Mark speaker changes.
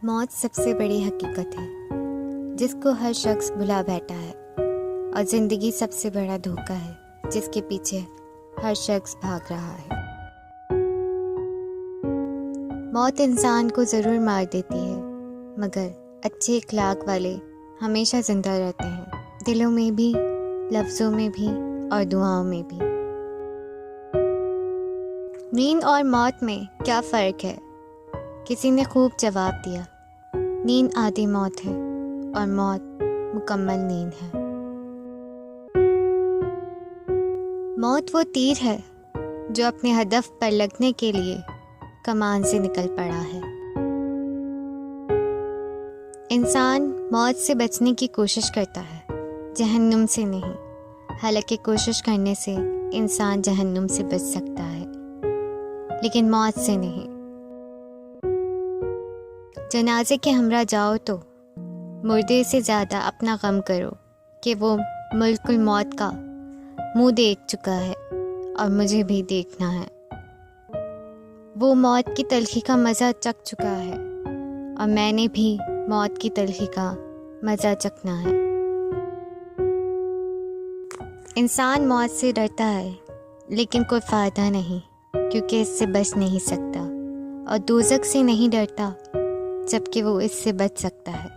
Speaker 1: मौत सबसे बड़ी हकीकत है जिसको हर शख्स भुला बैठा है, और ज़िंदगी सबसे बड़ा धोखा है जिसके पीछे हर शख्स भाग रहा है। मौत इंसान को ज़रूर मार देती है, मगर अच्छे अखलाक वाले हमेशा ज़िंदा रहते हैं, दिलों में भी, लफ्ज़ों में भी और दुआओं में भी। नींद और मौत में क्या फ़र्क है? किसी ने खूब जवाब दिया, नींद आधी मौत है और मौत मुकम्मल नींद है। मौत वो तीर है जो अपने हदफ पर लगने के लिए कमान से निकल पड़ा है। इंसान मौत से बचने की कोशिश करता है, जहन्नुम से नहीं। हालांकि कोशिश करने से इंसान जहन्नुम से बच सकता है, लेकिन मौत से नहीं। जनाजे के हमरा जाओ तो मुर्दे से ज़्यादा अपना गम करो कि वो मुल्कुल मौत का मुंह देख चुका है और मुझे भी देखना है। वो मौत की तलखी का मज़ा चख चुका है और मैंने भी मौत की तलखी का मज़ा चखना है। इंसान मौत से डरता है, लेकिन कोई फ़ायदा नहीं, क्योंकि इससे बच नहीं सकता, और दोज़ख से नहीं डरता जबकि वो इससे बच सकता है।